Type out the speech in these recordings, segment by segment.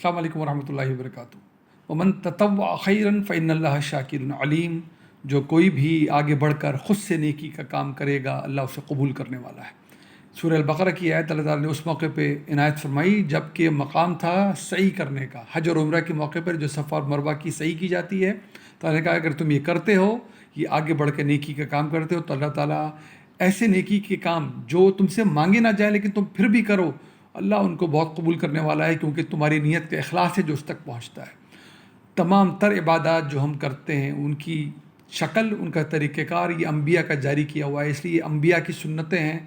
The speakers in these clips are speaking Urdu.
السلام علیکم ورحمۃ اللہ وبرکاتہ۔ ومن تطوع خیرا فإن اللہ شاکر علیم، جو کوئی بھی آگے بڑھ کر خود سے نیکی کا کام کرے گا اللہ اسے قبول کرنے والا ہے۔ سورہ البقرہ کی آیت اللہ تعالیٰ نے اس موقع پہ عنایت فرمائی جب کہ مقام تھا سعی کرنے کا۔ حج اور عمرہ کے موقع پر جو صفا اور مروہ کی سعی کی جاتی ہے، تو اللہ نے کہا اگر تم یہ کرتے ہو، یہ آگے بڑھ کے نیکی کا کام کرتے ہو، تو اللہ تعالیٰ ایسے نیکی کے کام جو تم سے مانگے نہ جائے لیکن تم پھر بھی کرو، اللہ ان کو بہت قبول کرنے والا ہے، کیونکہ تمہاری نیت کا اخلاص ہے جو اس تک پہنچتا ہے۔ تمام تر عبادات جو ہم کرتے ہیں ان کی شکل، ان کا طریقہ کار یہ انبیاء کا جاری کیا ہوا ہے، اس لیے انبیاء کی سنتیں ہیں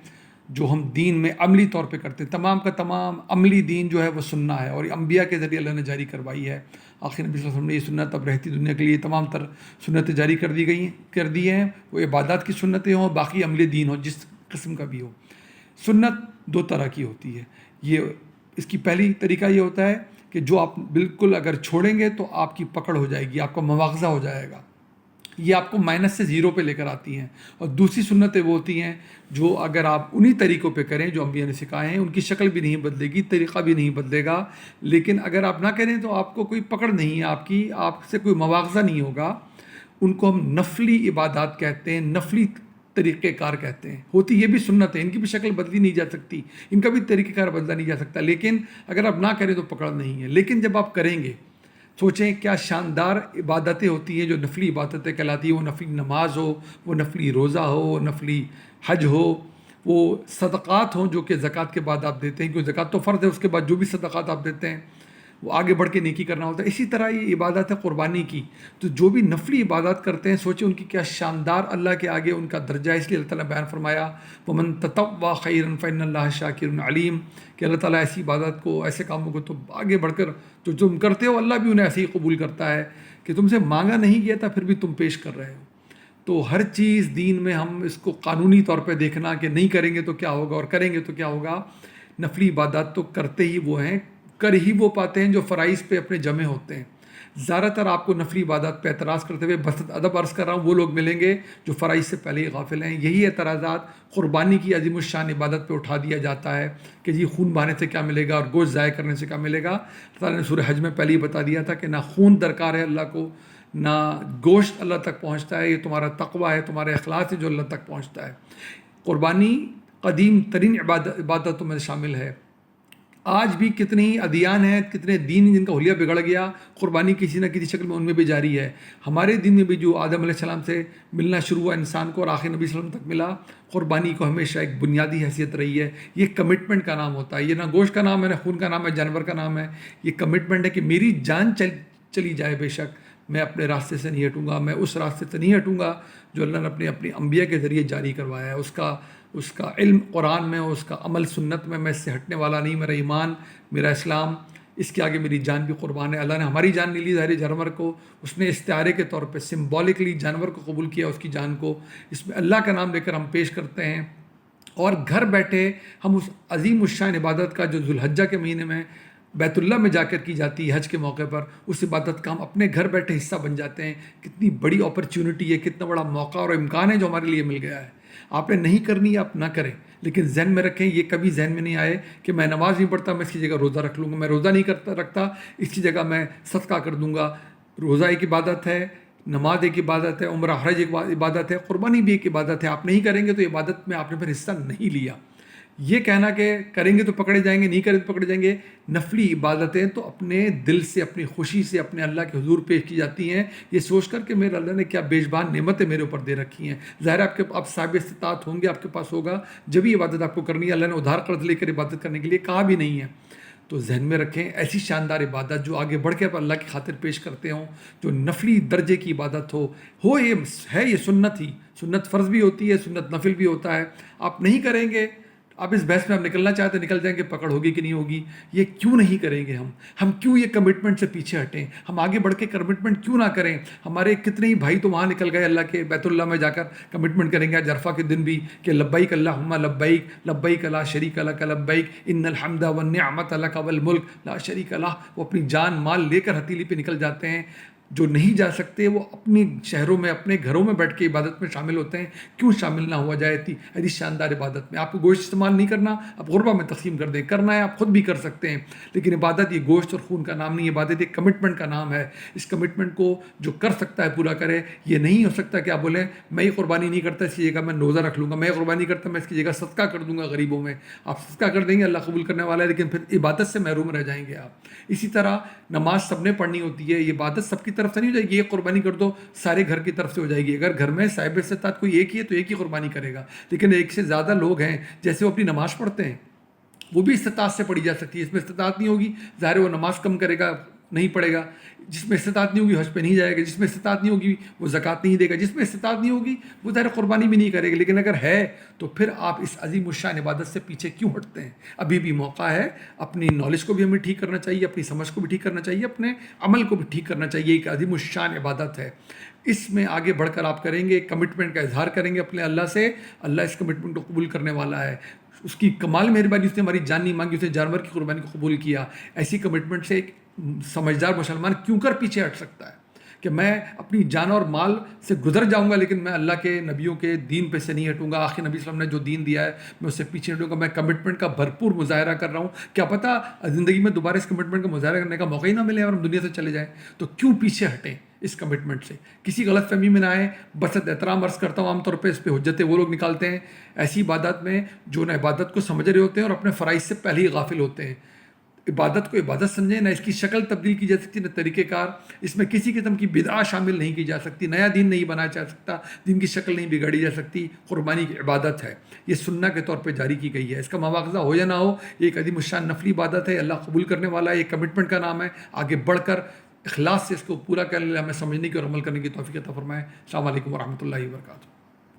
جو ہم دین میں عملی طور پہ کرتے ہیں۔ تمام کا تمام عملی دین جو ہے وہ سننا ہے، اور یہ انبیاء کے ذریعے اللہ نے جاری کروائی ہے۔ آخر نبی صلی اللہ علیہ وسلم نے یہ سنت اب رہتی دنیا کے لیے تمام تر سنتیں جاری کر دی ہیں، وہ عبادات کی سنتیں ہوں، باقی عملی دین ہو جس قسم کا بھی ہو۔ سنت دو طرح کی ہوتی ہے۔ یہ اس کی پہلی طریقہ یہ ہوتا ہے کہ جو آپ بالکل اگر چھوڑیں گے تو آپ کی پکڑ ہو جائے گی، آپ کا مواخذہ ہو جائے گا، یہ آپ کو مائنس سے زیرو پہ لے کر آتی ہیں۔ اور دوسری سنتیں وہ ہوتی ہیں جو اگر آپ انہی طریقوں پہ کریں جو انبیاء نے سکھائے ہیں، ان کی شکل بھی نہیں بدلے گی، طریقہ بھی نہیں بدلے گا، لیکن اگر آپ نہ کریں تو آپ کو کوئی پکڑ نہیں ہے، آپ سے کوئی مواخذہ نہیں ہوگا۔ ان کو ہم نفلی عبادات کہتے ہیں، نفلی طریقہ کار کہتے ہیں۔ ہوتی یہ بھی سنت ہے، ان کی بھی شکل بدلی نہیں جا سکتی، ان کا بھی طریقہ کار بدلا نہیں جا سکتا، لیکن اگر آپ نہ کریں تو پکڑ نہیں ہے۔ لیکن جب آپ کریں گے، سوچیں کیا شاندار عبادتیں ہوتی ہیں جو نفلی عبادتیں کہلاتی ہیں، وہ نفلی نماز ہو، وہ نفلی روزہ ہو، وہ نفلی حج ہو، وہ صدقات ہوں جو کہ زکوٰۃ کے بعد آپ دیتے ہیں، کیونکہ زکوٰۃ تو فرض ہے، اس کے بعد جو بھی صدقات آپ دیتے ہیں وہ آگے بڑھ کے نیکی کرنا ہوتا ہے۔ اسی طرح یہ عبادت ہے قربانی کی، تو جو بھی نفلی عبادات کرتے ہیں سوچیں ان کی کیا شاندار اللہ کے آگے ان کا درجہ ہے۔ اس لیے اللہ تعالیٰ نے بیان فرمایا وَمَن تَطَوَّعَ خَيْرًا فَإِنَّ اللَّهَ شَاكِرٌ عَلِيمٌ، کہ اللہ تعالیٰ ایسی عبادت کو، ایسے کاموں کو تو آگے بڑھ کر جو تم کرتے ہو اللہ بھی انہیں ایسے ہی قبول کرتا ہے کہ تم سے مانگا نہیں گیا تھا پھر بھی تم پیش کر رہے ہو۔ تو ہر چیز دین میں ہم اس کو قانونی طور پہ دیکھنا کہ نہیں کریں گے تو کیا ہوگا اور کریں گے تو کیا ہوگا۔ نفلی عبادات تو کرتے ہی وہ ہیں، کر ہی وہ پاتے ہیں جو فرائض پہ اپنے جمع ہوتے ہیں۔ زیادہ تر آپ کو نفلی عبادات پہ اعتراض کرتے ہوئے بس ادب عرض کر رہا ہوں، وہ لوگ ملیں گے جو فرائض سے پہلے ہی غافل ہیں۔ یہی اعتراضات قربانی کی عظیم الشان عبادت پہ اٹھا دیا جاتا ہے کہ جی خون بہانے سے کیا ملے گا اور گوشت ضائع کرنے سے کیا ملے گا۔ اللہ تعالیٰ نے سورہ حج میں پہلے ہی بتا دیا تھا کہ نہ خون درکار ہے اللہ کو، نہ گوشت اللہ تک پہنچتا ہے، یہ تمہارا تقویٰ ہے، تمہارا اخلاص ہے جو اللہ تک پہنچتا ہے۔ قربانی قدیم ترین عبادتوں میں شامل ہے۔ آج بھی کتنے ہی ادیان ہیں، کتنے دین جن کا حلیہ بگڑ گیا، قربانی کسی نہ کسی شکل میں ان میں بھی جاری ہے۔ ہمارے دین میں بھی جو آدم علیہ السلام سے ملنا شروع ہوا انسان کو اور آخر نبی صلی اللہ علیہ وسلم تک ملا، قربانی کو ہمیشہ ایک بنیادی حیثیت رہی ہے۔ یہ کمٹمنٹ کا نام ہوتا ہے، یہ نہ گوشت کا نام ہے، نہ خون کا نام ہے، جانور کا نام ہے۔ یہ کمٹمنٹ ہے کہ میری جان چلی جائے بے شک میں اپنے راستے سے نہیں ہٹوں گا، میں اس راستے سے نہیں ہٹوں گا جو اللہ نے اپنے انبیاء کے ذریعے جاری کروایا ہے۔ اس کا علم قرآن میں، اس کا عمل سنت میں اس سے ہٹنے والا نہیں۔ میرا ایمان، میرا اسلام، اس کے آگے میری جان بھی قربان ہے۔ اللہ نے ہماری جان نہیں لی ظاہر جانور کو، اس نے استعارے کے طور پہ سمبولکلی جانور کو قبول کیا، اس کی جان کو۔ اس میں اللہ کا نام لے کر ہم پیش کرتے ہیں، اور گھر بیٹھے ہم اس عظیم الشان عبادت کا جو ذوالحجہ کے مہینے میں بیت اللہ میں جا کر کی جاتی ہے حج کے موقع پر، اس عبادت کا ہم اپنے گھر بیٹھے حصہ بن جاتے ہیں۔ کتنی بڑی اپرچونٹی ہے، کتنا بڑا موقع اور امکان ہے جو ہمارے لیے مل گیا ہے۔ آپ نے نہیں کرنی، آپ نہ کریں، لیکن ذہن میں رکھیں، یہ کبھی ذہن میں نہیں آئے کہ میں نماز نہیں پڑھتا میں اس کی جگہ روزہ رکھ لوں گا، میں روزہ نہیں رکھتا اس کی جگہ میں صدقہ کر دوں گا۔ روزہ ایک عبادت ہے، نماز ایک عبادت ہے، عمرہ حج ایک عبادت ہے، قربانی بھی ایک عبادت ہے۔ آپ نہیں کریں گے تو عبادت میں آپ نے پھر حصہ نہیں لیا۔ یہ کہنا کہ کریں گے تو پکڑے جائیں گے، نہیں کریں تو پکڑے جائیں گے، نفلی عبادتیں تو اپنے دل سے، اپنی خوشی سے اپنے اللہ کے حضور پیش کی جاتی ہیں، یہ سوچ کر کہ میرے اللہ نے کیا بیشبان نعمتیں میرے اوپر دے رکھی ہیں۔ ظاہر ہے آپ صاحب استطاعت ہوں گے، آپ کے پاس ہوگا، جب یہ عبادت آپ کو کرنی ہے۔ اللہ نے ادھار قرض لے کر عبادت کرنے کے لیے کہا بھی نہیں ہے۔ تو ذہن میں رکھیں، ایسی شاندار عبادت جو آگے بڑھ کے آپ اللہ کی خاطر پیش کرتے ہوں، جو نفلی درجے کی عبادت ہو یہ ہے، یہ سنت ہی، سنت فرض بھی ہوتی ہے، سنت نفل بھی ہوتا ہے۔ آپ نہیں کریں گے، آپ اس بحث میں آپ نکلنا چاہتے نکل جائیں گے، پکڑ ہوگی کہ نہیں ہوگی۔ یہ کیوں نہیں کریں گے ہم کیوں یہ کمٹمنٹ سے پیچھے ہٹیں؟ ہم آگے بڑھ کے کمٹمنٹ کیوں نہ کریں؟ ہمارے کتنے ہی بھائی تو وہاں نکل گئے اللہ کے بیت اللہ میں جا کر کمٹمنٹ کریں گے آج عرفہ کے دن بھی کہ لبیک اللہم لبیک لبیک لا شریک لک لبیک ان الحمد والنعمت لک والملک لا شریک لہ۔ وہ اپنی جان مال لے کر ہتھیلی پہ نکل جاتے ہیں، جو نہیں جا سکتے وہ اپنی شہروں میں اپنے گھروں میں بیٹھ کے عبادت میں شامل ہوتے ہیں، کیوں شامل نہ ہوا جائے ایسی شاندار عبادت میں؟ آپ کو گوشت استعمال نہیں کرنا، آپ غربا میں تقسیم کر دیں، کرنا ہے آپ خود بھی کر سکتے ہیں، لیکن عبادت یہ گوشت اور خون کا نام نہیں، عبادت ایک کمٹمنٹ کا نام ہے۔ اس کمٹمنٹ کو جو کر سکتا ہے پورا کرے۔ یہ نہیں ہو سکتا کہ آپ بولیں میں یہ قربانی نہیں کرتا، اس کی جگہ میں روزہ رکھ لوں گا، میں یہ قربانی کرتا میں اس کی جگہ صدقہ کر دوں گا غریبوں میں۔ آپ صدقہ کر دیں گے، اللہ قبول کرنے والا ہے، لیکن پھر عبادت سے محروم رہ جائیں گے آپ۔ اسی طرح نماز سب نے پڑھنی ہوتی ہے، یہ عبادت سب کی طرف سے نہیں ہو جائے گی، یہ قربانی کر دو سارے گھر کی طرف سے ہو جائے گی۔ اگر گھر میں صاحب استطاعت کوئی ایک ہی ہے تو ایک ہی قربانی کرے گا، لیکن ایک سے زیادہ لوگ ہیں، جیسے وہ اپنی نماز پڑھتے ہیں وہ بھی استطاعت سے پڑھی جا سکتی ہے۔ اس میں استطاعت نہیں ہوگی، ظاہر ہے وہ نماز کم کرے گا، نہیں پڑھے گا۔ جس میں استطاعت نہیں ہوگی حج پہ نہیں جائے گا، جس میں استطاعت نہیں ہوگی وہ زکوٰۃ نہیں دے گا، جس میں استطاعت نہیں ہوگی وہ ظاہر قربانی بھی نہیں کرے گا۔ لیکن اگر ہے تو پھر آپ اس عظیم الشان عبادت سے پیچھے کیوں ہٹتے ہیں؟ ابھی بھی موقع ہے، اپنی نالج کو بھی ہمیں ٹھیک کرنا چاہیے، اپنی سمجھ کو بھی ٹھیک کرنا چاہیے، اپنے عمل کو بھی ٹھیک کرنا چاہیے۔ ایک عظیم الشان عبادت ہے، اس میں آگے بڑھ کر آپ کریں گے، کمٹمنٹ کا اظہار کریں گے اپنے اللہ سے، اللہ اس کمٹمنٹ کو قبول کرنے والا ہے۔ اس کی کمال مہربانی، اس نے ہماری جان نہیں مانگی، اس نے جانور کی قربانی کو قبول کیا۔ ایسی کمٹمنٹ سے ایک سمجھدار مسلمان کیوں کر پیچھے ہٹ سکتا ہے کہ میں اپنی جان اور مال سے گزر جاؤں گا لیکن میں اللہ کے نبیوں کے دین پہ سے نہیں ہٹوں گا، آخر نبی صلی اللہ علیہ وسلم نے جو دین دیا ہے میں اس سے پیچھے ہٹوں گا، میں کمٹمنٹ کا بھرپور مظاہرہ کر رہا ہوں۔ کیا پتہ زندگی میں دوبارہ اس کمٹمنٹ کا مظاہرہ کرنے کا موقع ہی نہ ملے اور ہم دنیا سے چلے جائیں، تو کیوں پیچھے ہٹیں اس کمٹمنٹ سے؟ کسی غلط فہمی میں نہ آئیں۔ بس احترام عرض کرتا ہوں، عام طور پہ اس پہ حجتیں وہ لوگ نکالتے ہیں ایسی عبادت میں جو نہ عبادت کو سمجھ رہے ہوتے ہیں اور اپنے فرائض سے پہلے ہی غافل ہوتے ہیں۔ عبادت کو عبادت سمجھیں، نہ اس کی شکل تبدیل کی جا سکتی، نہ طریقہ کار، اس میں کسی قسم کی بدعت شامل نہیں کی جا سکتی، نیا دین نہیں بنایا جا سکتا، دین کی شکل نہیں بگاڑی جا سکتی۔ قربانی کی عبادت ہے، یہ سنہ کے طور پہ جاری کی گئی ہے، اس کا مواخذہ ہو یا نہ ہو، یہ ایک عظیم الشان نفلی عبادت ہے، اللہ قبول کرنے والا ہے، یہ کمٹمنٹ کا نام ہے۔ آگے بڑھ کر اخلاص سے اس کو پورا کر لیں، ہمیں سمجھنے کی اور عمل کرنے کی توفیق عطا فرمائے۔ السلام علیکم ورحمۃ اللہ وبرکاتہ۔